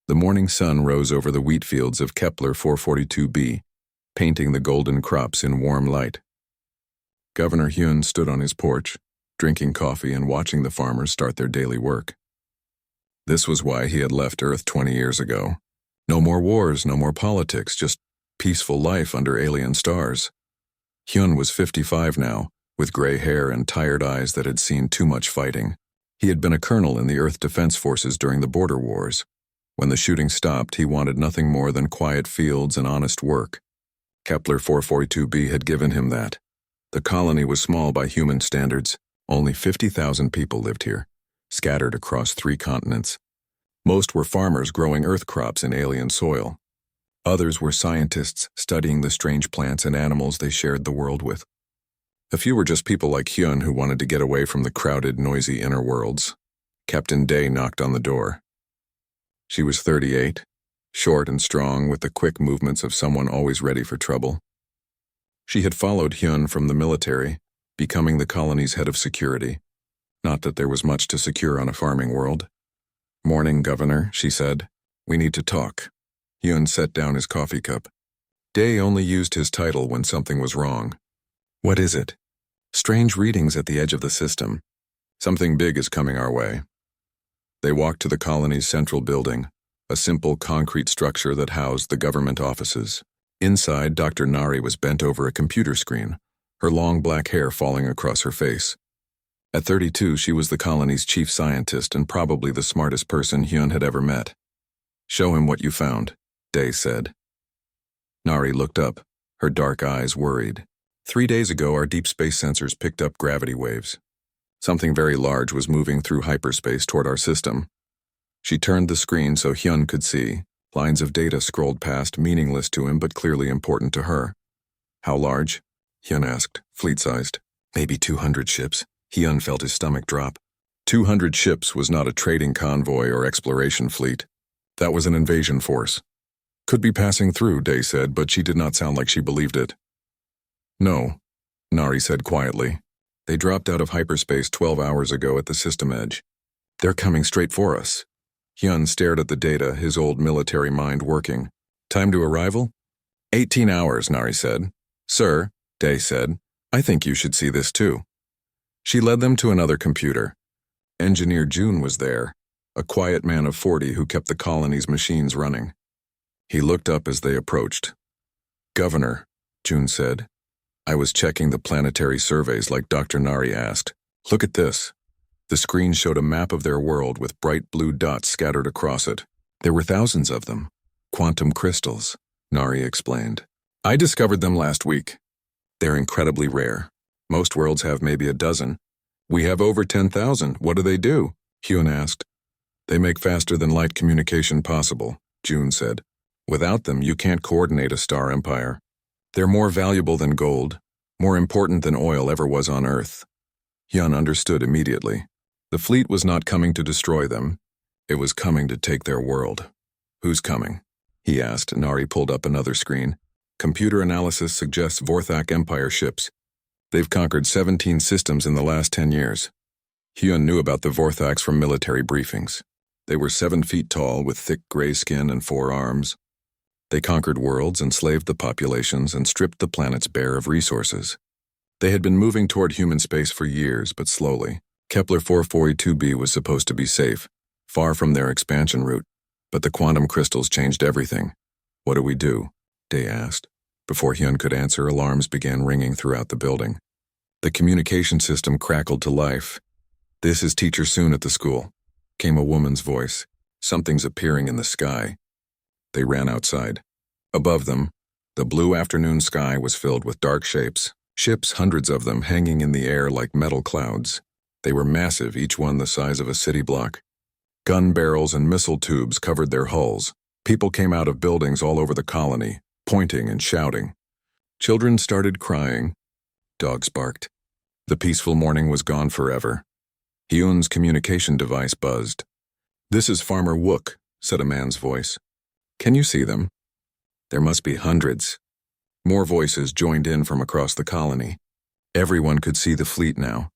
The morning sun rose over the wheat fields of Kepler 442b, painting the golden crops in warm light. Governor Hyun stood on his porch, drinking coffee and watching the farmers start their daily work. This was why he had left Earth 20 years ago. No more wars, no more politics, just peaceful life under alien stars. Hyun was 55 now, with gray hair and tired eyes that had seen too much fighting. He had been a colonel in the Earth Defense Forces during the border wars. When the shooting stopped, he wanted nothing more than quiet fields and honest work. Kepler 442b had given him that. The colony was small by human standards. Only 50,000 people lived here, scattered across 3 continents. Most were farmers growing earth crops in alien soil. Others were scientists studying the strange plants and animals they shared the world with. A few were just people like Hyun who wanted to get away from the crowded, noisy inner worlds. Captain Day knocked on the door. She was 38, short and strong with the quick movements of someone always ready for trouble. She had followed Hyun from the military, becoming the colony's head of security. Not that there was much to secure on a farming world. "Morning, Governor," she said. "We need to talk." Hyun set down his coffee cup. Day only used his title when something was wrong. "What is it?" "Strange readings at the edge of the system. Something big is coming our way." They walked to the colony's central building, a simple concrete structure that housed the government offices. Inside, Dr. Nari was bent over a computer screen, her long black hair falling across her face. At 32, she was the colony's chief scientist and probably the smartest person Hyun had ever met. "Show him what you found," Day said. Nari looked up, her dark eyes worried. 3 days ago, our deep space sensors picked up gravity waves. Something very large was moving through hyperspace toward our system. She turned the screen so Hyun could see. Lines of data scrolled past, meaningless to him but clearly important to her. "How large?" Hyun asked, fleet-sized. "Maybe 200 ships." Hyun felt his stomach drop. 200 ships was not a trading convoy or exploration fleet. That was an invasion force. "Could be passing through," Day said, but she did not sound like she believed it. "No," Nari said quietly. "They dropped out of hyperspace 12 hours ago at the system edge. They're coming straight for us." Hyun stared at the data, his old military mind working. "Time to arrival?" 18 hours, Nari said. "Sir," Day said, "I think you should see this too." She led them to another computer. Engineer June was there, a quiet man of 40 who kept the colony's machines running. He looked up as they approached. "Governor," June said, "I was checking the planetary surveys like Dr. Nari asked. Look at this." The screen showed a map of their world with bright blue dots scattered across it. There were thousands of them. "Quantum crystals," Nari explained. "I discovered them last week. They're incredibly rare. Most worlds have maybe a dozen. We have over 10,000. What do they do?" Hyun asked. "They make faster-than-light communication possible," June said. "Without them, you can't coordinate a star empire. They're more valuable than gold, more important than oil ever was on Earth." Hyun understood immediately. The fleet was not coming to destroy them. It was coming to take their world. "Who's coming?" he asked. Nari pulled up another screen. "Computer analysis suggests Vorthak Empire ships. They've conquered 17 systems in the last 10 years. Hyun knew about the Vorthaks from military briefings. They were 7 feet tall with thick gray skin and 4 arms. They conquered worlds, enslaved the populations, and stripped the planets bare of resources. They had been moving toward human space for years, but slowly. Kepler 442b was supposed to be safe, far from their expansion route, but the quantum crystals changed everything. "What do we do?" Day asked. Before Hyun could answer, alarms began ringing throughout the building. The communication system crackled to life. "This is Teacher Soon at the school," came a woman's voice. "Something's appearing in the sky." They ran outside. Above them, the blue afternoon sky was filled with dark shapes, ships, hundreds of them, hanging in the air like metal clouds. They were massive, each one the size of a city block. Gun barrels and missile tubes covered their hulls. People came out of buildings all over the colony, pointing and shouting. Children started crying. Dogs barked. The peaceful morning was gone forever. Hyun's communication device buzzed. "This is Farmer Wook," said a man's voice. "Can you see them?" There must be hundreds. More voices joined in from across the colony. Everyone could see the fleet now,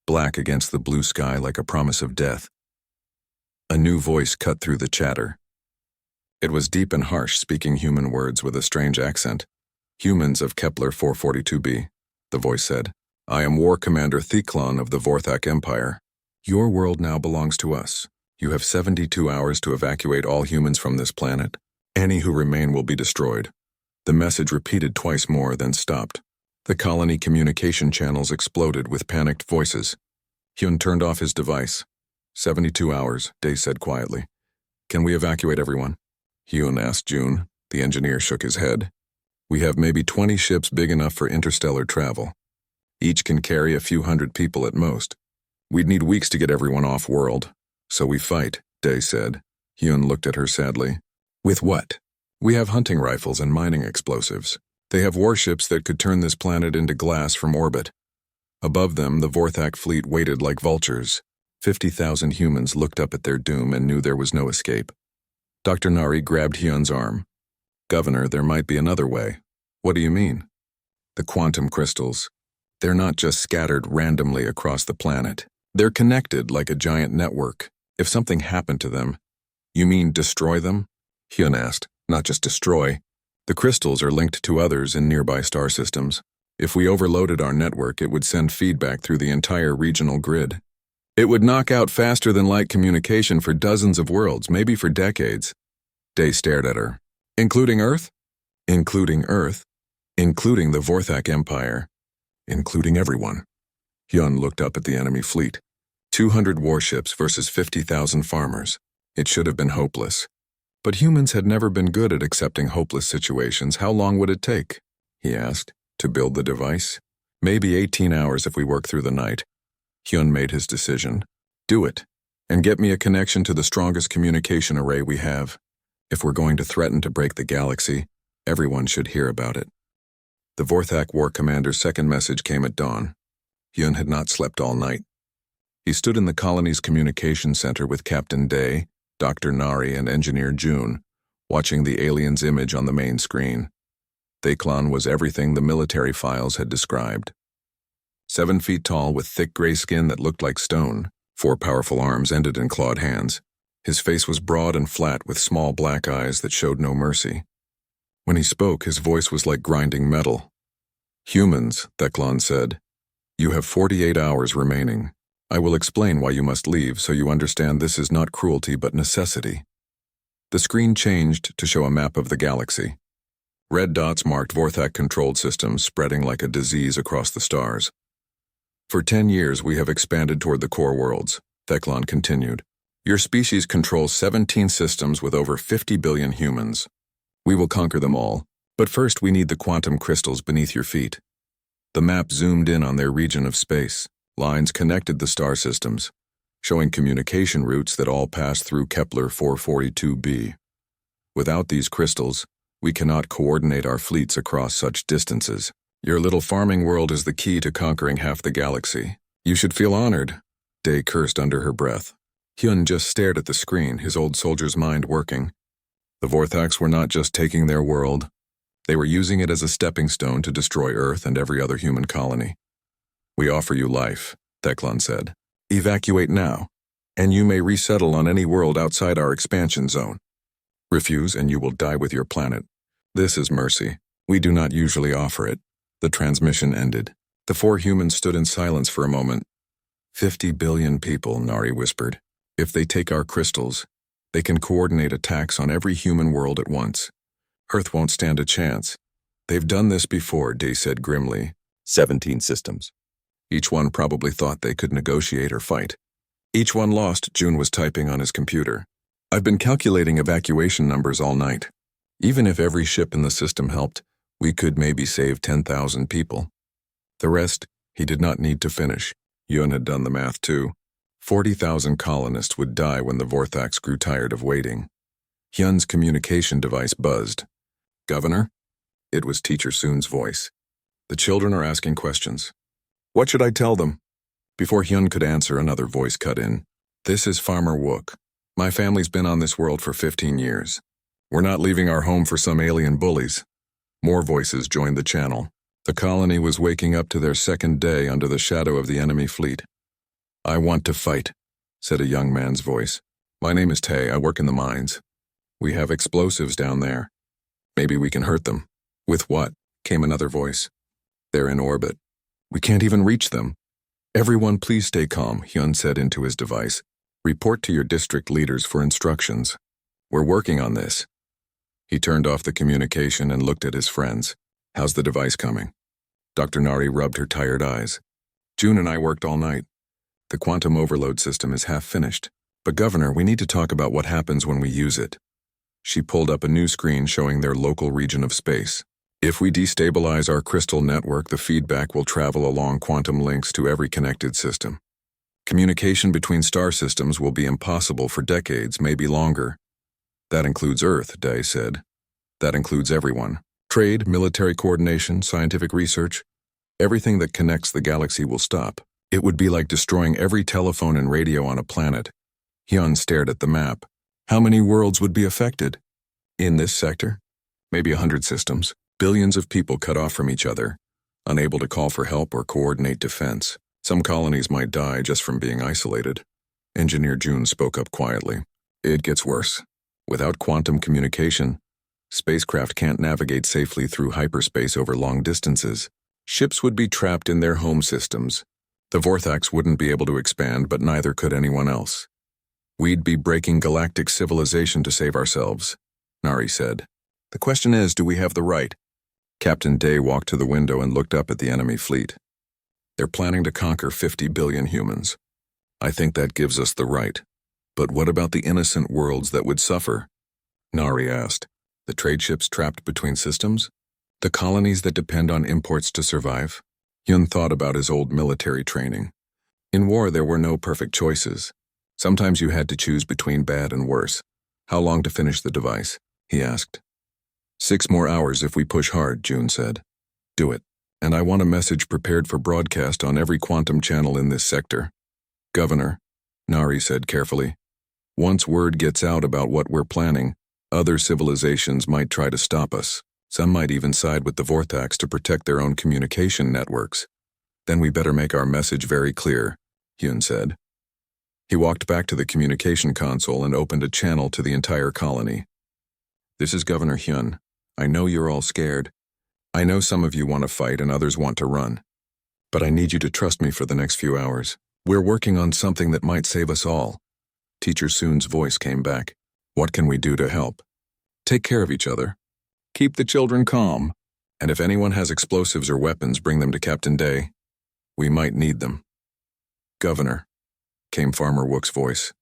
black against the blue sky like a promise of death. A new voice cut through the chatter. It was deep and harsh, speaking human words with a strange accent. Humans of Kepler 442b, the voice said. I am War Commander Theklon of the Vorthak Empire. Your world now belongs to us. You have 72 hours to evacuate all humans from this planet. Any who remain will be destroyed. The message repeated twice more, then stopped. The colony communication channels exploded with panicked voices. Hyun turned off his device. 72 hours, Day said quietly. Can we evacuate everyone? Hyun asked June. The engineer shook his head. We have maybe 20 ships big enough for interstellar travel. Each can carry a few hundred people at most. We'd need weeks to get everyone off-world. So we fight, Day said. Hyun looked at her sadly. With what? We have hunting rifles and mining explosives. They have warships that could turn this planet into glass from orbit. Above them, the Vorthak fleet waited like vultures. 50,000 humans looked up at their doom and knew there was no escape. Dr. Nari grabbed Hyun's arm. Governor, there might be another way. What do you mean? The quantum crystals. They're not just scattered randomly across the planet. They're connected like a giant network. If something happened to them, you mean destroy them? Hyun asked. Not just destroy. The crystals are linked to others in nearby star systems. If we overloaded our network, it would send feedback through the entire regional grid. It would knock out faster than light communication for dozens of worlds, maybe for decades. Day stared at her. Including Earth? Including Earth. Including the Vorthak Empire. Including everyone. Hyun looked up at the enemy fleet. 200 warships versus 50,000 farmers. It should have been hopeless. But humans had never been good at accepting hopeless situations. How long would it take? He asked. To build the device? Maybe 18 hours if we work through the night. Hyun made his decision. Do it. And get me a connection to the strongest communication array we have. If we're going to threaten to break the galaxy, everyone should hear about it. The Vorthak War Commander's second message came at dawn. Hyun had not slept all night. He stood in the colony's communication center with Captain Day, Dr. Nari, and Engineer June, watching the alien's image on the main screen. Theklon was everything the military files had described. 7 feet tall with thick gray skin that looked like stone, 4 powerful arms ended in clawed hands. His face was broad and flat with small black eyes that showed no mercy. When he spoke, his voice was like grinding metal. Humans, Theklon said, you have 48 hours remaining. I will explain why you must leave so you understand this is not cruelty but necessity. The screen changed to show a map of the galaxy. Red dots marked Vorthak-controlled systems spreading like a disease across the stars. For 10 years we have expanded toward the core worlds, Theklon continued. Your species controls 17 systems with over 50 billion humans. We will conquer them all, but first we need the quantum crystals beneath your feet. The map zoomed in on their region of space. Lines connected the star systems, showing communication routes that all pass through Kepler 442b. Without these crystals, we cannot coordinate our fleets across such distances. Your little farming world is the key to conquering half the galaxy. You should feel honored, Day cursed under her breath. Hyun just stared at the screen, his old soldier's mind working. The Vorthaks were not just taking their world. They were using it as a stepping stone to destroy Earth and every other human colony. We offer you life, Theklon said. Evacuate now, and you may resettle on any world outside our expansion zone. Refuse and you will die with your planet. This is mercy. We do not usually offer it. The transmission ended. The 4 humans stood in silence for a moment. 50 billion people, Nari whispered. If they take our crystals, they can coordinate attacks on every human world at once. Earth won't stand a chance. They've done this before, Day said grimly. 17 systems. Each one probably thought they could negotiate or fight. Each one lost, June was typing on his computer. I've been calculating evacuation numbers all night. Even if every ship in the system helped, we could maybe save 10,000 people. The rest, he did not need to finish. Hyun had done the math too. 40,000 colonists would die when the Vorthaks grew tired of waiting. Hyun's communication device buzzed. Governor? It was Teacher Soon's voice. The children are asking questions. What should I tell them? Before Hyun could answer, another voice cut in. This is Farmer Wook. My family's been on this world for 15 years. We're not leaving our home for some alien bullies. More voices joined the channel. The colony was waking up to their second day under the shadow of the enemy fleet. I want to fight, said a young man's voice. My name is Tae. I work in the mines. We have explosives down there. Maybe we can hurt them. With what? Came another voice. They're in orbit. We can't even reach them. Everyone please stay calm, Hyun said into his device. Report to your district leaders for instructions. We're working on this. He turned off the communication and looked at his friends. How's the device coming? Dr. Nari rubbed her tired eyes. June and I worked all night. The quantum overload system is half finished. But Governor, we need to talk about what happens when we use it. She pulled up a new screen showing their local region of space. If we destabilize our crystal network, the feedback will travel along quantum links to every connected system. Communication between star systems will be impossible for decades, maybe longer. That includes Earth, Day said. That includes everyone. Trade, military coordination, scientific research. Everything that connects the galaxy will stop. It would be like destroying every telephone and radio on a planet. Hyun stared at the map. How many worlds would be affected? In this sector? Maybe 100 systems. Billions of people cut off from each other, unable to call for help or coordinate defense. Some colonies might die just from being isolated. Engineer June spoke up quietly. It gets worse. Without quantum communication, spacecraft can't navigate safely through hyperspace over long distances. Ships would be trapped in their home systems. The Vorthax wouldn't be able to expand, but neither could anyone else. We'd be breaking galactic civilization to save ourselves, Nari said. The question is, do we have the right? Captain Day walked to the window and looked up at the enemy fleet. They're planning to conquer 50 billion humans. I think that gives us the right. But what about the innocent worlds that would suffer? Nari asked. The trade ships trapped between systems? The colonies that depend on imports to survive? Hyun thought about his old military training. In war, there were no perfect choices. Sometimes you had to choose between bad and worse. How long to finish the device? He asked. 6 more hours if we push hard, June said. Do it. And I want a message prepared for broadcast on every quantum channel in this sector. Governor, Nari said carefully, once word gets out about what we're planning, other civilizations might try to stop us. Some might even side with the Vorthax to protect their own communication networks. Then we better make our message very clear, Hyun said. He walked back to the communication console and opened a channel to the entire colony. This is Governor Hyun. I know you're all scared. I know some of you want to fight and others want to run. But I need you to trust me for the next few hours. We're working on something that might save us all. Teacher Soon's voice came back. What can we do to help? Take care of each other. Keep the children calm. And if anyone has explosives or weapons, bring them to Captain Day. We might need them. Governor, came Farmer Wook's voice.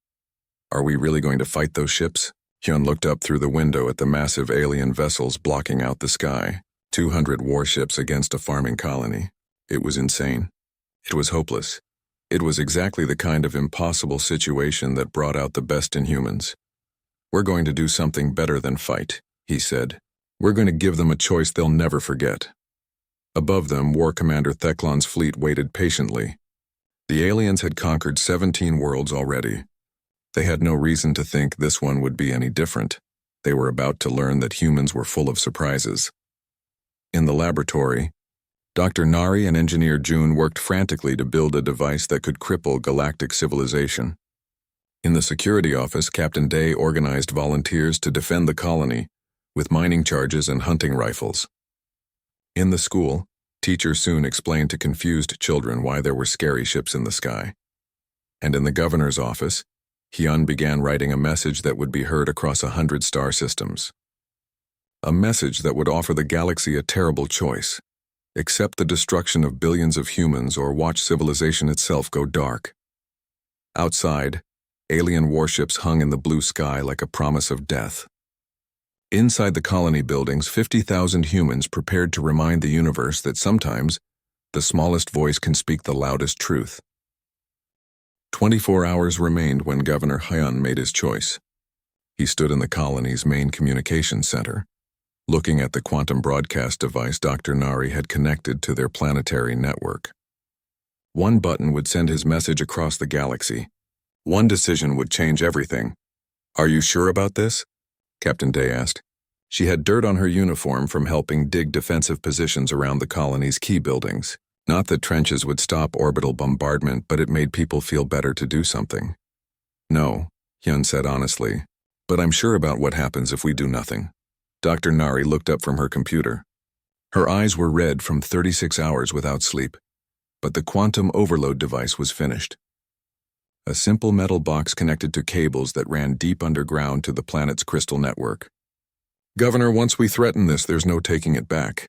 Are we really going to fight those ships? Hyun looked up through the window at the massive alien vessels blocking out the sky. 200 warships against a farming colony. It was insane. It was hopeless. It was exactly the kind of impossible situation that brought out the best in humans. We're going to do something better than fight, he said. We're going to give them a choice they'll never forget. Above them, War Commander Theclon's fleet waited patiently. The aliens had conquered 17 worlds already. They had no reason to think this one would be any different. They were about to learn that humans were full of surprises. In the laboratory, Dr. Nari and Engineer June worked frantically to build a device that could cripple galactic civilization. In the security office, Captain Day organized volunteers to defend the colony with mining charges and hunting rifles. In the school, Teacher Soon explained to confused children why there were scary ships in the sky. And in the governor's office, Hyun began writing a message that would be heard across 100 star systems. A message that would offer the galaxy a terrible choice. Accept the destruction of billions of humans or watch civilization itself go dark. Outside, alien warships hung in the blue sky like a promise of death. Inside the colony buildings, 50,000 humans prepared to remind the universe that sometimes the smallest voice can speak the loudest truth. 24 hours remained when Governor Hyun made his choice. He stood in the colony's main communications center, looking at the quantum broadcast device Dr. Nari had connected to their planetary network. One button would send his message across the galaxy. One decision would change everything. Are you sure about this? Captain Day asked. She had dirt on her uniform from helping dig defensive positions around the colony's key buildings. Not that trenches would stop orbital bombardment, but it made people feel better to do something. No, Hyun said honestly. But I'm sure about what happens if we do nothing. Dr. Nari looked up from her computer. Her eyes were red from 36 hours without sleep. But the quantum overload device was finished. A simple metal box connected to cables that ran deep underground to the planet's crystal network. Governor, once we threaten this, there's no taking it back.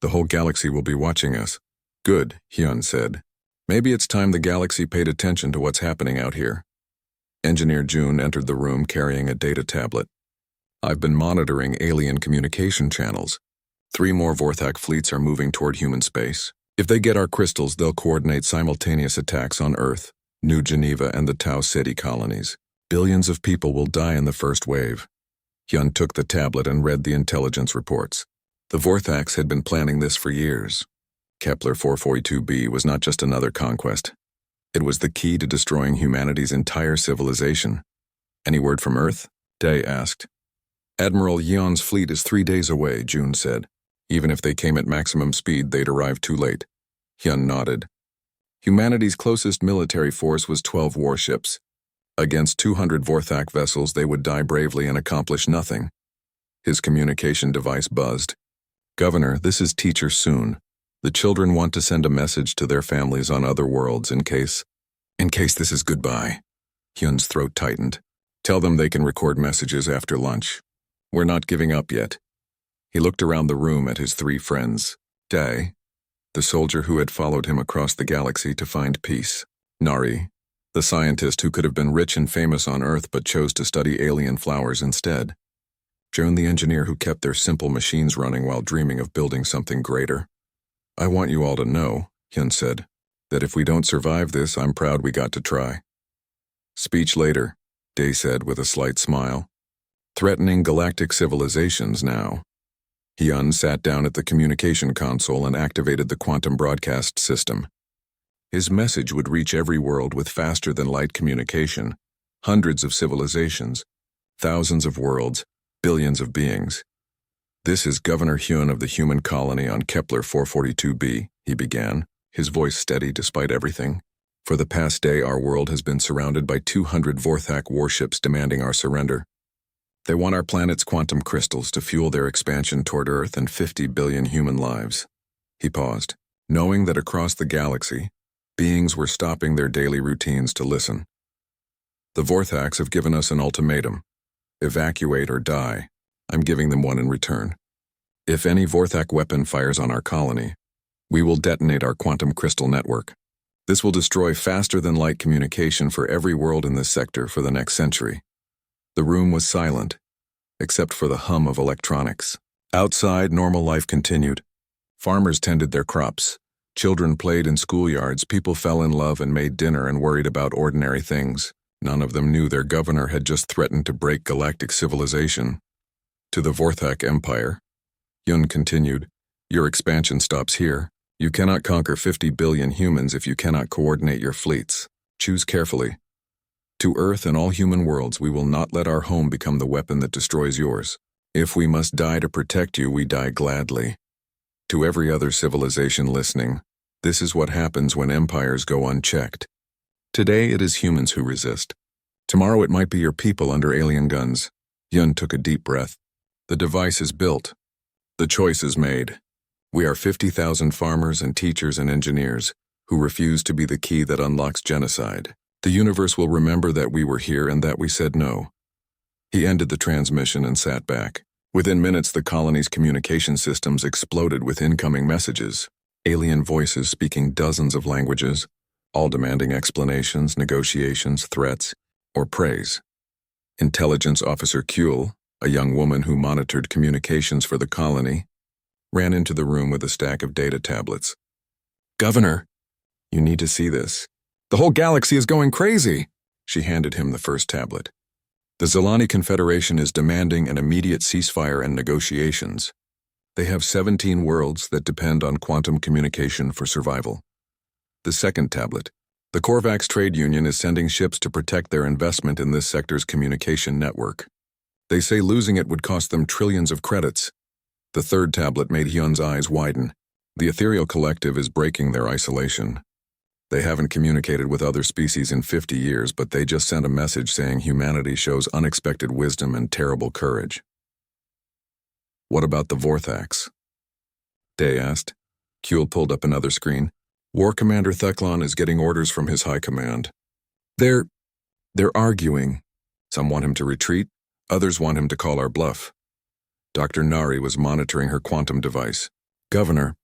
The whole galaxy will be watching us. Good, Hyun said. Maybe it's time the galaxy paid attention to what's happening out here. Engineer June entered the room carrying a data tablet. I've been monitoring alien communication channels. 3 more Vorthak fleets are moving toward human space. If they get our crystals, they'll coordinate simultaneous attacks on Earth, New Geneva, and the Tau Ceti colonies. Billions of people will die in the first wave. Hyun took the tablet and read the intelligence reports. The Vorthaks had been planning this for years. Kepler 442b was not just another conquest. It was the key to destroying humanity's entire civilization. Any word from Earth? Day asked. Admiral Yeon's fleet is 3 days away, June said. Even if they came at maximum speed, they'd arrive too late. Hyun nodded. Humanity's closest military force was 12 warships. Against 200 Vorthak vessels, they would die bravely and accomplish nothing. His communication device buzzed. Governor, this is Teacher Soon. The children want to send a message to their families on other worlds in case this is goodbye. Hyun's throat tightened. Tell them they can record messages after lunch. We're not giving up yet. He looked around the room at his 3 friends. Dae, the soldier who had followed him across the galaxy to find peace. Nari, the scientist who could have been rich and famous on Earth but chose to study alien flowers instead. June, the engineer who kept their simple machines running while dreaming of building something greater. I want you all to know, Hyun said, that if we don't survive this, I'm proud we got to try. Speech later, Dae said with a slight smile. Threatening galactic civilizations now. Hyun sat down at the communication console and activated the quantum broadcast system. His message would reach every world with faster-than-light communication, hundreds of civilizations, thousands of worlds, billions of beings. This is Governor Hyun of the human colony on Kepler 442b, he began, his voice steady despite everything. For the past day, our world has been surrounded by 200 Vorthak warships demanding our surrender. They want our planet's quantum crystals to fuel their expansion toward Earth and 50 billion human lives. He paused, knowing that across the galaxy, beings were stopping their daily routines to listen. The Vorthaks have given us an ultimatum. Evacuate or die. I'm giving them one in return. If any Vorthak weapon fires on our colony, we will detonate our quantum crystal network. This will destroy faster-than-light communication for every world in this sector for the next century. The room was silent, except for the hum of electronics. Outside, normal life continued. Farmers tended their crops. Children played in schoolyards. People fell in love and made dinner and worried about ordinary things. None of them knew their governor had just threatened to break galactic civilization. To the Vorthak Empire, Hyun continued, your expansion stops here. You cannot conquer 50 billion humans if you cannot coordinate your fleets. Choose carefully. To Earth and all human worlds, we will not let our home become the weapon that destroys yours. If we must die to protect you, we die gladly. To every other civilization listening, this is what happens when empires go unchecked. Today it is humans who resist. Tomorrow it might be your people under alien guns. Hyun took a deep breath. The device is built. The choice is made. We are 50,000 farmers and teachers and engineers who refuse to be the key that unlocks genocide. The universe will remember that we were here and that we said no. He ended the transmission and sat back. Within minutes, the colony's communication systems exploded with incoming messages. Alien voices speaking dozens of languages, all demanding explanations, negotiations, threats, or praise. Intelligence Officer Kuehl, a young woman who monitored communications for the colony, ran into the room with a stack of data tablets. Governor, you need to see this. The whole galaxy is going crazy. She handed him the first tablet. The Zelani Confederation is demanding an immediate ceasefire and negotiations. They have 17 worlds that depend on quantum communication for survival. The second tablet. The Korvax Trade Union is sending ships to protect their investment in this sector's communication network. They say losing it would cost them trillions of credits. The third tablet made Hyun's eyes widen. The Ethereal Collective is breaking their isolation. They haven't communicated with other species in 50 years, but they just sent a message saying humanity shows unexpected wisdom and terrible courage. What about the Vorthax? Day asked. Kuehl pulled up another screen. War Commander Theclon is getting orders from his high command. They're arguing. Some want him to retreat, others want him to call our bluff. Dr. Nari was monitoring her quantum device. Governor,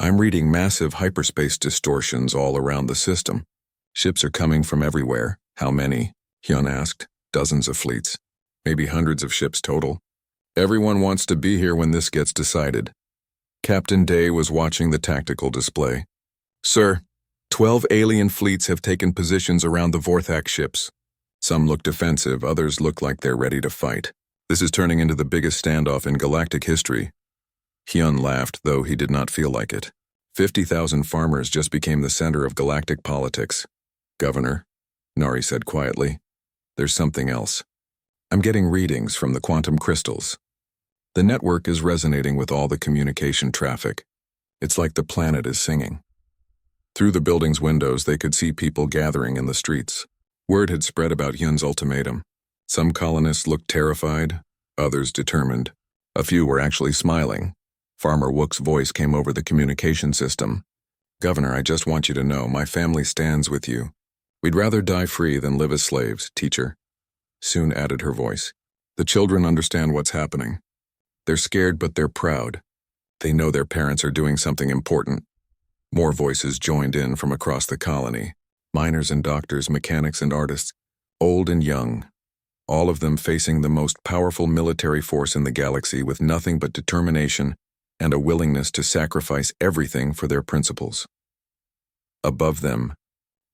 I'm reading massive hyperspace distortions all around the system. Ships are coming from everywhere. How many? Hyun asked. Dozens of fleets. Maybe hundreds of ships total. Everyone wants to be here when this gets decided. Captain Day was watching the tactical display. Sir, 12 alien fleets have taken positions around the Vorthax ships. Some look defensive, others look like they're ready to fight. This is turning into the biggest standoff in galactic history. Hyun laughed, though he did not feel like it. 50,000 farmers just became the center of galactic politics. Governor, Nari said quietly, there's something else. I'm getting readings from the quantum crystals. The network is resonating with all the communication traffic. It's like the planet is singing. Through the building's windows, they could see people gathering in the streets. Word had spread about Hyun's ultimatum. Some colonists looked terrified, others determined. A few were actually smiling. Farmer Wook's voice came over the communication system. Governor, I just want you to know, my family stands with you. We'd rather die free than live as slaves, teacher. Soon added her voice. The children understand what's happening. They're scared, but they're proud. They know their parents are doing something important. More voices joined in from across the colony. Miners and doctors, mechanics and artists, old and young. All of them facing the most powerful military force in the galaxy with nothing but determination and a willingness to sacrifice everything for their principles. Above them,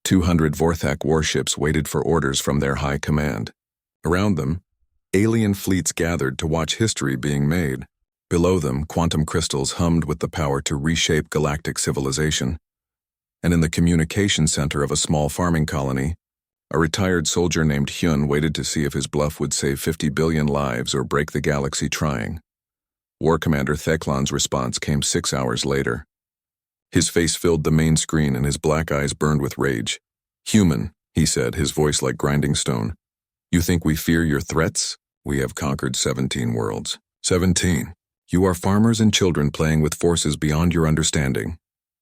200 Vorthax warships waited for orders from their high command. Around them, alien fleets gathered to watch history being made. Below them, quantum crystals hummed with the power to reshape galactic civilization. And in the communication center of a small farming colony, a retired soldier named Hyun waited to see if his bluff would save 50 billion lives or break the galaxy trying. War Commander Theclon's response came 6 hours later. His face filled the main screen and his black eyes burned with rage. Human, he said, his voice like grinding stone. You think we fear your threats? We have conquered 17 worlds. 17. You are farmers and children playing with forces beyond your understanding.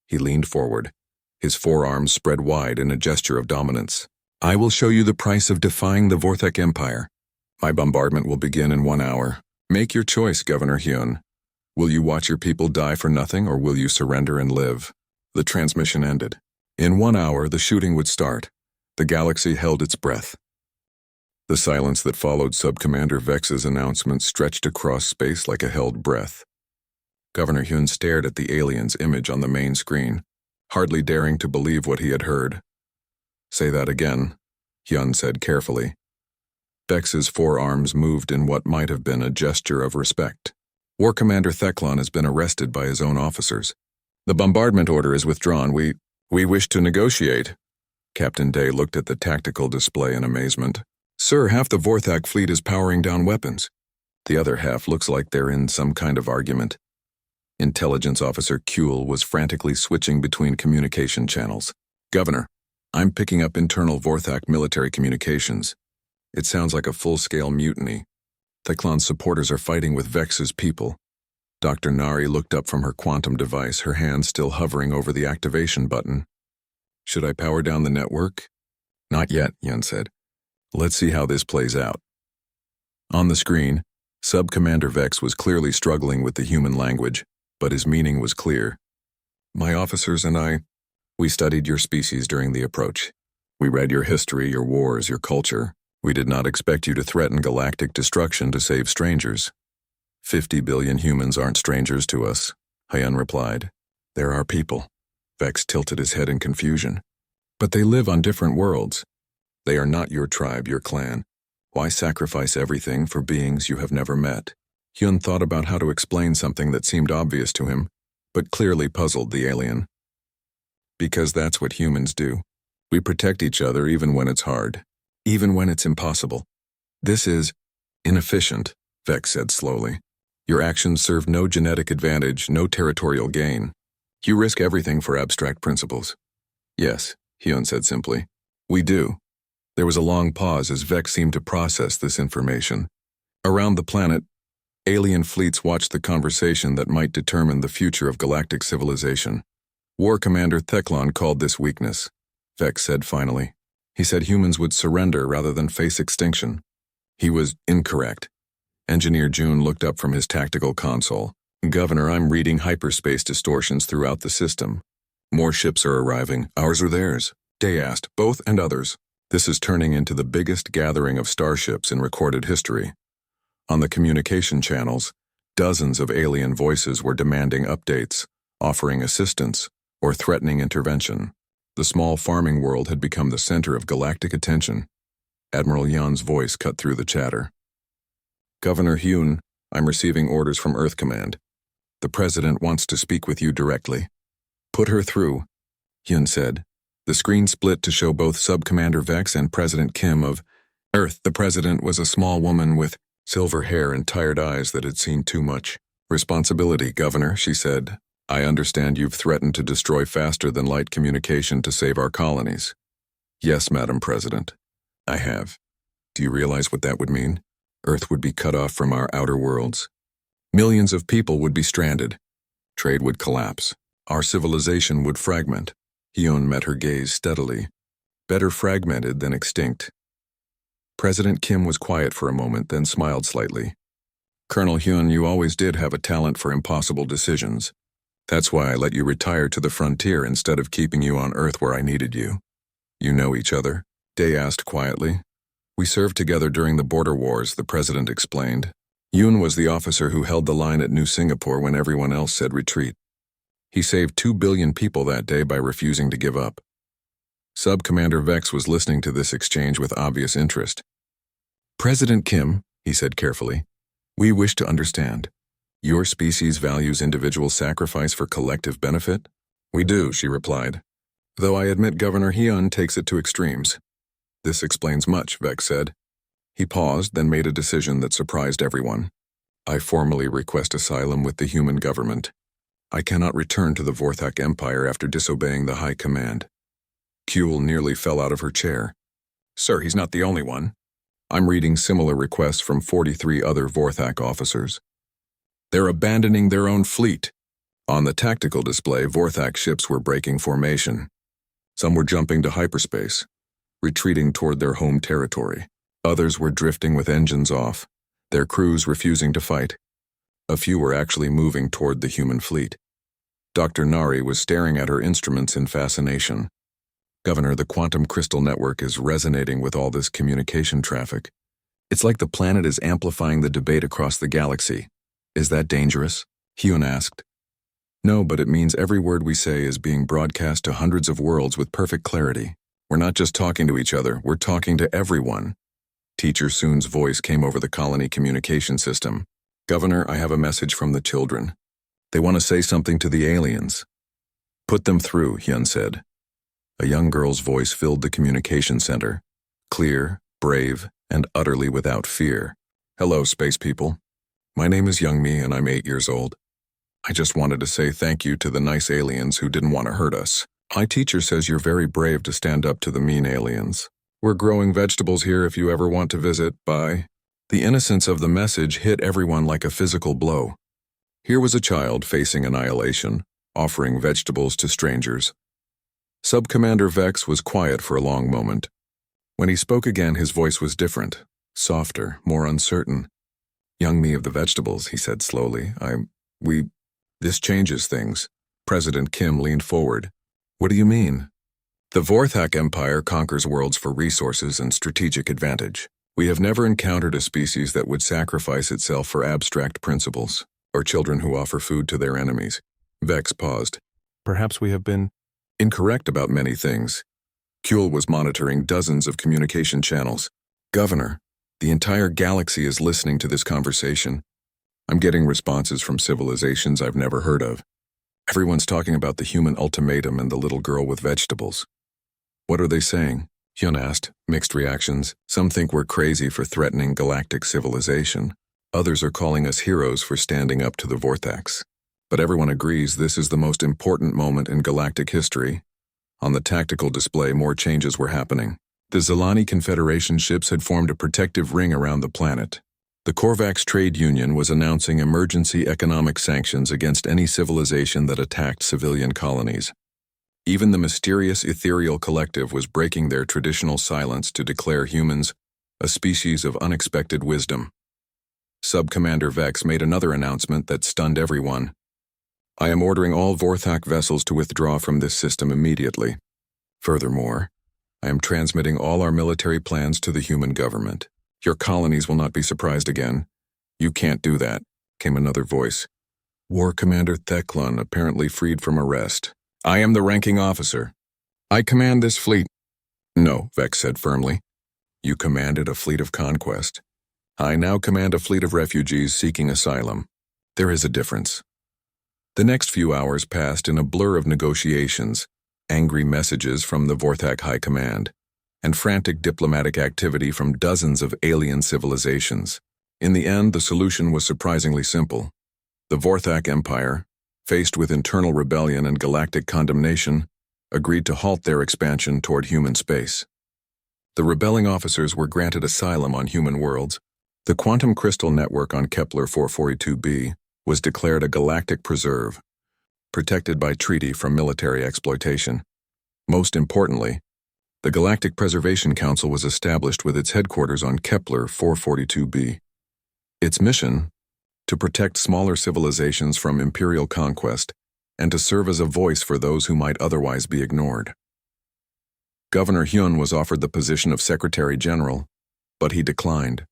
He leaned forward. His forearms spread wide in a gesture of dominance. I will show you the price of defying the Vorthax Empire. My bombardment will begin in 1 hour. Make your choice, Governor Hyun. Will you watch your people die for nothing, or will you surrender and live? The transmission ended. In 1 hour, the shooting would start. The galaxy held its breath. The silence that followed Sub-Commander Vex's announcement stretched across space like a held breath. Governor Hyun stared at the alien's image on the main screen, hardly daring to believe what he had heard. Say that again, Hyun said carefully. Vex's forearms moved in what might have been a gesture of respect. War Commander Theclon has been arrested by his own officers. The bombardment order is withdrawn. We wish to negotiate. Captain Day looked at the tactical display in amazement. Sir, half the Vorthax fleet is powering down weapons. The other half looks like they're in some kind of argument. Intelligence Officer Kuehl was frantically switching between communication channels. Governor, I'm picking up internal Vorthax military communications. It sounds like a full-scale mutiny. Theclon's supporters are fighting with Vex's people. Dr. Nari looked up from her quantum device, her hand still hovering over the activation button. Should I power down the network? Not yet, Hyun said. Let's see how this plays out. On the screen, Sub-Commander Vex was clearly struggling with the human language, but his meaning was clear. My officers and we studied your species during the approach. We read your history, your wars, your culture. We did not expect you to threaten galactic destruction to save strangers. 50 billion humans aren't strangers to us, Hyun replied. They're our people. Vex tilted his head in confusion. But they live on different worlds. They are not your tribe, your clan. Why sacrifice everything for beings you have never met? Hyun thought about how to explain something that seemed obvious to him, but clearly puzzled the alien. Because that's what humans do. We protect each other even when it's hard, even when it's impossible. This is inefficient, Vex said slowly. Your actions serve no genetic advantage, no territorial gain. You risk everything for abstract principles. Yes, Hyun said simply. We do. There was a long pause as Vex seemed to process this information. Around the planet, alien fleets watched the conversation that might determine the future of galactic civilization. War Commander Theclon called this weakness, Vex said finally. He said humans would surrender rather than face extinction. He was incorrect. Engineer June looked up from his tactical console. Governor, I'm reading hyperspace distortions throughout the system. More ships are arriving, ours or theirs? Day asked, both and others. This is turning into the biggest gathering of starships in recorded history. On the communication channels, dozens of alien voices were demanding updates, offering assistance, or threatening intervention. The small farming world had become the center of galactic attention. Admiral Yan's voice cut through the chatter. Governor Hyun, I'm receiving orders from Earth Command. The President wants to speak with you directly. Put her through, Hyun said. The screen split to show both Sub-Commander Vex and President Kim of Earth. The President was a small woman with silver hair and tired eyes that had seen too much. Responsibility, Governor, she said. I understand you've threatened to destroy faster than light communication to save our colonies. Yes, Madam President, I have. Do you realize what that would mean? Earth would be cut off from our outer worlds. Millions of people would be stranded. Trade would collapse. Our civilization would fragment. Hyun met her gaze steadily. Better fragmented than extinct. President Kim was quiet for a moment, then smiled slightly. Colonel Hyun, you always did have a talent for impossible decisions. That's why I let you retire to the frontier instead of keeping you on Earth where I needed you. You know each other? Day asked quietly. We served together during the border wars, the President explained. Yoon was the officer who held the line at New Singapore when everyone else said retreat. He saved 2 billion people that day by refusing to give up. Sub-Commander Vex was listening to this exchange with obvious interest. President Kim, he said carefully, we wish to understand. Your species values individual sacrifice for collective benefit? We do, she replied. Though I admit Governor Hyun takes it to extremes. This explains much, Vex said. He paused, then made a decision that surprised everyone. I formally request asylum with the human government. I cannot return to the Vorthak Empire after disobeying the High Command. Kuehl nearly fell out of her chair. Sir, he's not the only one. I'm reading similar requests from 43 other Vorthak officers. They're abandoning their own fleet. On the tactical display, Vorthak ships were breaking formation. Some were jumping to hyperspace, retreating toward their home territory. Others were drifting with engines off, their crews refusing to fight. A few were actually moving toward the human fleet. Dr. Nari was staring at her instruments in fascination. Governor, the quantum crystal network is resonating with all this communication traffic. It's like the planet is amplifying the debate across the galaxy. Is that dangerous? Hyun asked. No, but it means every word we say is being broadcast to hundreds of worlds with perfect clarity. We're not just talking to each other, we're talking to everyone. Teacher Soon's voice came over the colony communication system. Governor, I have a message from the children. They want to say something to the aliens. Put them through, Hyun said. A young girl's voice filled the communication center, clear, brave, and utterly without fear. Hello, space people. My name is Youngmi and I'm 8 years old. I just wanted to say thank you to the nice aliens who didn't want to hurt us. My teacher says you're very brave to stand up to the mean aliens. We're growing vegetables here if you ever want to visit. Bye. The innocence of the message hit everyone like a physical blow. Here was a child facing annihilation, offering vegetables to strangers. Sub-Commander Vex was quiet for a long moment. When he spoke again, his voice was different, softer, more uncertain. Young me of the vegetables, he said slowly. This changes things. President Kim leaned forward. What do you mean? The Vorthak Empire conquers worlds for resources and strategic advantage. We have never encountered a species that would sacrifice itself for abstract principles, or children who offer food to their enemies. Vex paused. Perhaps we have been incorrect about many things. Kuehl was monitoring dozens of communication channels. Governor, the entire galaxy is listening to this conversation. I'm getting responses from civilizations I've never heard of. Everyone's talking about the human ultimatum and the little girl with vegetables. What are they saying? Hyun asked, mixed reactions. Some think we're crazy for threatening galactic civilization. Others are calling us heroes for standing up to the Vorthaks. But everyone agrees this is the most important moment in galactic history. On the tactical display, more changes were happening. The Zelani Confederation ships had formed a protective ring around the planet. The Korvax Trade Union was announcing emergency economic sanctions against any civilization that attacked civilian colonies. Even the mysterious ethereal collective was breaking their traditional silence to declare humans a species of unexpected wisdom. Sub-Commander Vex made another announcement that stunned everyone. I am ordering all Vorthak vessels to withdraw from this system immediately. Furthermore, I am transmitting all our military plans to the human government. Your colonies will not be surprised again. You can't do that, came another voice. War Commander Theklan, apparently freed from arrest. I am the ranking officer. I command this fleet. No, Vex said firmly. You commanded a fleet of conquest. I now command a fleet of refugees seeking asylum. There is a difference. The next few hours passed in a blur of negotiations, angry messages from the Vorthak High Command, and frantic diplomatic activity from dozens of alien civilizations. In the end, the solution was surprisingly simple. The Vorthak Empire, faced with internal rebellion and galactic condemnation, agreed to halt their expansion toward human space. The rebelling officers were granted asylum on human worlds. The quantum crystal network on Kepler 442b was declared a galactic preserve, protected by treaty from military exploitation. Most importantly, the Galactic Preservation Council was established with its headquarters on Kepler 442b. Its mission, to protect smaller civilizations from imperial conquest and to serve as a voice for those who might otherwise be ignored. Governor Hyun was offered the position of Secretary General, but he declined.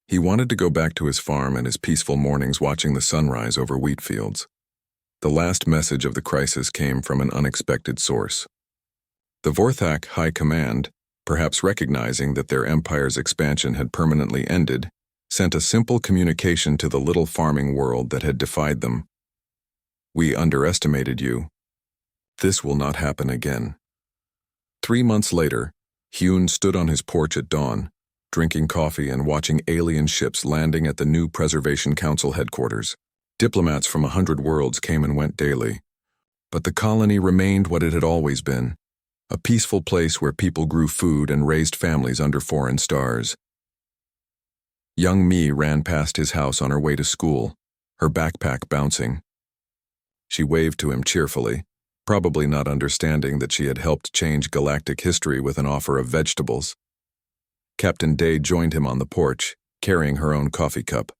He wanted to go back to his farm and his peaceful mornings watching the sunrise over wheat fields. The last message of the crisis came from an unexpected source. The Vorthak High Command, perhaps recognizing that their empire's expansion had permanently ended, sent a simple communication to the little farming world that had defied them. We underestimated you. This will not happen again. 3 months later, Hyun stood on his porch at dawn, drinking coffee and watching alien ships landing at the new Preservation Council headquarters. Diplomats from 100 worlds came and went daily, but the colony remained what it had always been, a peaceful place where people grew food and raised families under foreign stars. Young Mi ran past his house on her way to school, her backpack bouncing. She waved to him cheerfully, probably not understanding that she had helped change galactic history with an offer of vegetables. Captain Day joined him on the porch, carrying her own coffee cup.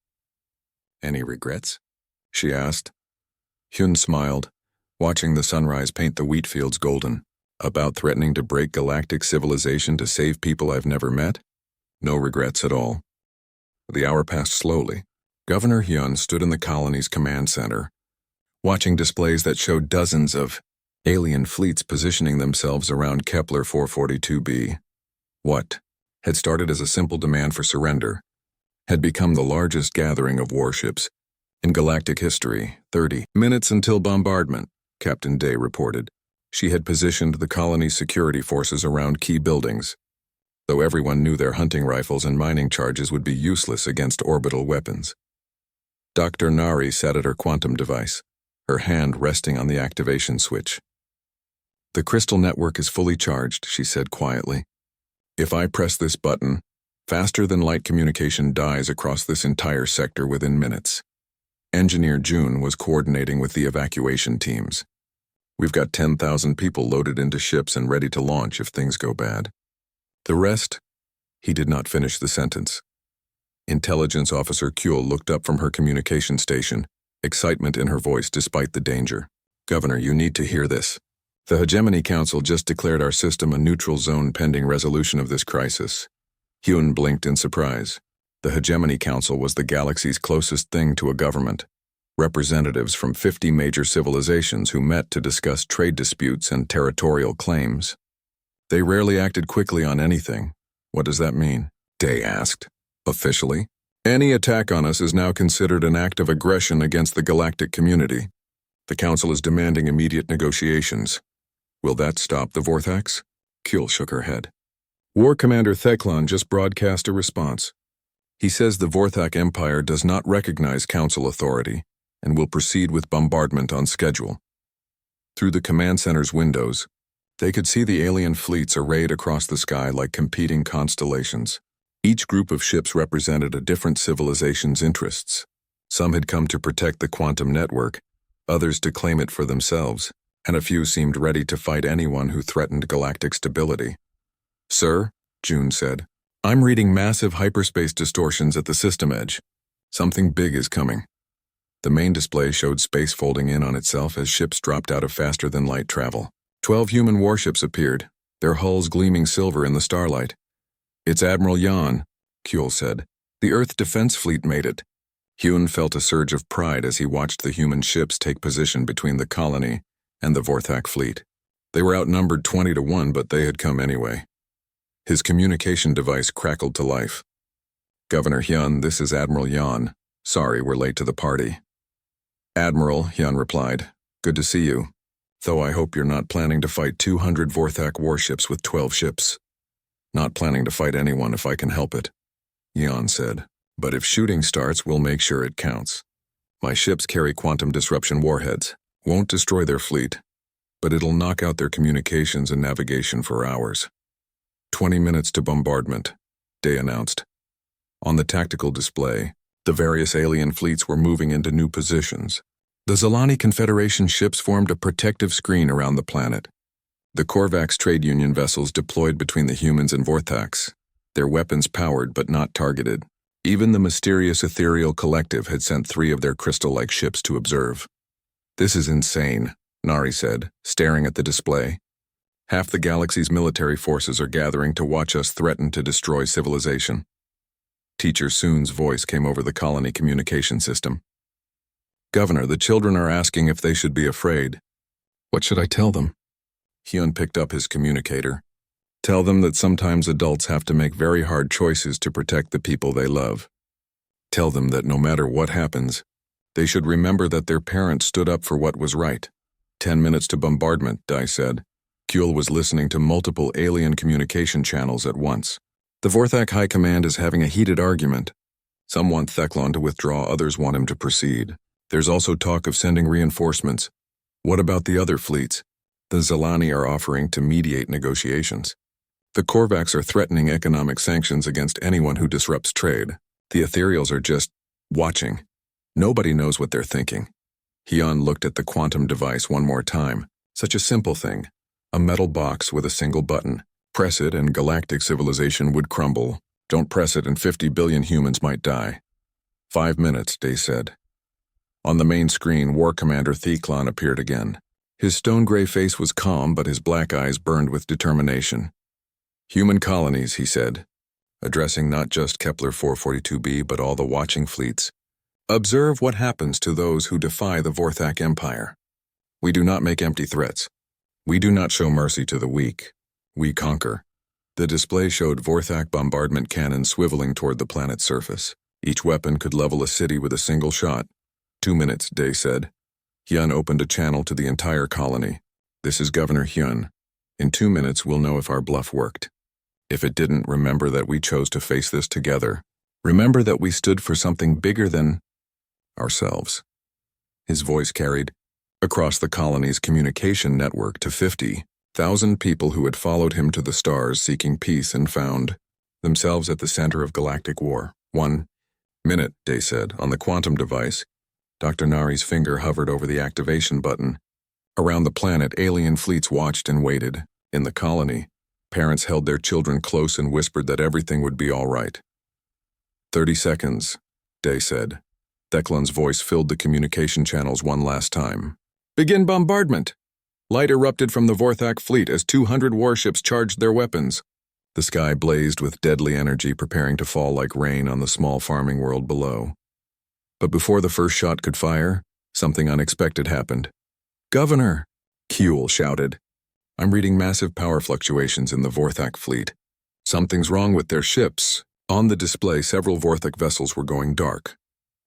Any regrets? She asked. Hyun smiled, watching the sunrise paint the wheat fields golden. About threatening to break galactic civilization to save people I've never met? No regrets at all. The hour passed slowly. Governor Hyun stood in the colony's command center, watching displays that showed dozens of alien fleets positioning themselves around Kepler 442b. What had started as a simple demand for surrender had become the largest gathering of warships in galactic history. 30 minutes until bombardment, Captain Day reported. She had positioned the colony's security forces around key buildings, though everyone knew their hunting rifles and mining charges would be useless against orbital weapons. Dr. Nari sat at her quantum device, her hand resting on the activation switch. The crystal network is fully charged, she said quietly. If I press this button, faster-than-light communication dies across this entire sector within minutes. Engineer June was coordinating with the evacuation teams. We've got 10,000 people loaded into ships and ready to launch if things go bad. The rest? He did not finish the sentence. Intelligence Officer Kuehl looked up from her communication station, excitement in her voice despite the danger. Governor, you need to hear this. The Hegemony Council just declared our system a neutral zone pending resolution of this crisis. Hyun blinked in surprise. The Hegemony Council was the galaxy's closest thing to a government. Representatives from 50 major civilizations who met to discuss trade disputes and territorial claims. They rarely acted quickly on anything. What does that mean? Day asked. Officially, any attack on us is now considered an act of aggression against the galactic community. The Council is demanding immediate negotiations. Will that stop the Vorthaks? Kuehl shook her head. War Commander Theklan just broadcast a response. He says the Vorthak Empire does not recognize Council authority and will proceed with bombardment on schedule. Through the command center's windows, They could see the alien fleets arrayed across the sky like competing constellations. Each group of ships represented a different civilization's interests. Some had come to protect the quantum network, others to claim it for themselves, and a few seemed ready to fight anyone who threatened galactic stability. "Sir," June said, "I'm reading massive hyperspace distortions at the system edge. Something big is coming." The main display showed space folding in on itself as ships dropped out of faster-than-light travel. 12 human warships appeared, their hulls gleaming silver in the starlight. "It's Admiral Jan," Kuehl said. "The Earth Defense Fleet made it." Hyun felt a surge of pride as he watched the human ships take position between the colony and the Vorthak fleet. They were outnumbered 20-1, but they had come anyway. His communication device crackled to life. "Governor Hyun, this is Admiral Jan. Sorry, we're late to the party." "Admiral," Hyun replied, "good to see you. Though I hope you're not planning to fight 200 Vorthak warships with 12 ships." "Not planning to fight anyone if I can help it," Jan said. "But if shooting starts, we'll make sure it counts. My ships carry quantum disruption warheads. Won't destroy their fleet, but it'll knock out their communications and navigation for hours." 20 minutes to bombardment, Day announced. On the tactical display, the various alien fleets were moving into new positions. The Zalani Confederation ships formed a protective screen around the planet. The Korvax trade union vessels deployed between the humans and Vorthaks, their weapons powered but not targeted. Even the mysterious ethereal collective had sent 3 of their crystal-like ships to observe. "This is insane," Nari said, staring at the display. "Half the galaxy's military forces are gathering to watch us threaten to destroy civilization." Teacher Soon's voice came over the colony communication system. "Governor, the children are asking if they should be afraid." "What should I tell them?" Hyun picked up his communicator. "Tell them that sometimes adults have to make very hard choices to protect the people they love. Tell them that no matter what happens, they should remember that their parents stood up for what was right." 10 minutes to bombardment, Dai said. Kuehl was listening to multiple alien communication channels at once. "The Vorthak High Command is having a heated argument. Some want Theclon to withdraw, others want him to proceed. There's also talk of sending reinforcements. What about the other fleets? The Zalani are offering to mediate negotiations. The Korvax are threatening economic sanctions against anyone who disrupts trade. The Ethereals are just watching. Nobody knows what they're thinking." Hyun looked at the quantum device one more time. Such a simple thing. A metal box with a single button. Press it and galactic civilization would crumble. Don't press it and 50 billion humans might die. 5 minutes, Day said. On the main screen, War Commander Theclon appeared again. His stone-gray face was calm, but his black eyes burned with determination. "Human colonies," he said, addressing not just Kepler 442b but all the watching fleets. "Observe what happens to those who defy the Vorthak Empire. We do not make empty threats. We do not show mercy to the weak. We conquer." The display showed Vorthak bombardment cannons swiveling toward the planet's surface. Each weapon could level a city with a single shot. 2 minutes, Day said. Hyun opened a channel to the entire colony. "This is Governor Hyun. In 2 minutes, we'll know if our bluff worked. If it didn't, remember that we chose to face this together. Remember that we stood for something bigger than ourselves." His voice carried across the colony's communication network to 50,000 people who had followed him to the stars seeking peace and found themselves at the center of galactic war. 1 minute, Day said. On the quantum device, Dr. Nari's finger hovered over the activation button. Around the planet, alien fleets watched and waited. In the colony, parents held their children close and whispered that everything would be all right. 30 seconds, Day said. Theclon's voice filled the communication channels one last time. "Begin bombardment!" Light erupted from the Vorthak fleet as 200 warships charged their weapons. The sky blazed with deadly energy preparing to fall like rain on the small farming world below. But before the first shot could fire, something unexpected happened. "Governor!" Kuehl shouted. "I'm reading massive power fluctuations in the Vorthak fleet. Something's wrong with their ships." On the display, several Vorthak vessels were going dark.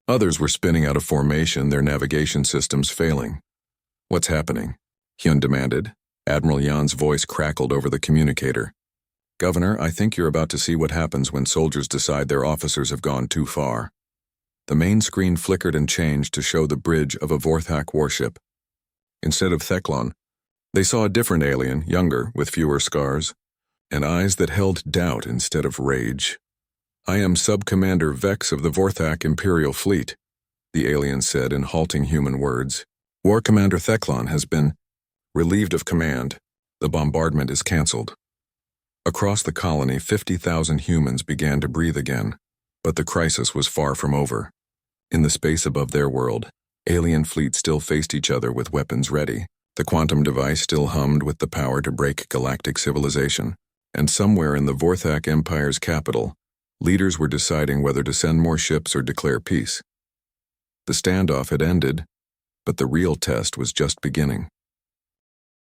Others were spinning out of formation, their navigation systems failing. "What's happening?" Hyun demanded. Admiral Jan's voice crackled over the communicator. "Governor, I think you're about to see what happens when soldiers decide their officers have gone too far." The main screen flickered and changed to show the bridge of a Vorthak warship. Instead of Theclon, They saw a different alien, younger, with fewer scars, and eyes that held doubt instead of rage. "I am Sub-Commander Vex of the Vorthak Imperial Fleet," the alien said in halting human words. "War Commander Theclon has been relieved of command. The bombardment is cancelled." Across the colony, 50,000 humans began to breathe again, but the crisis was far from over. In the space above their world, alien fleets still faced each other with weapons ready. The quantum device still hummed with the power to break galactic civilization, and somewhere in the Vorthak Empire's capital, leaders were deciding whether to send more ships or declare peace. The standoff had ended, but the real test was just beginning.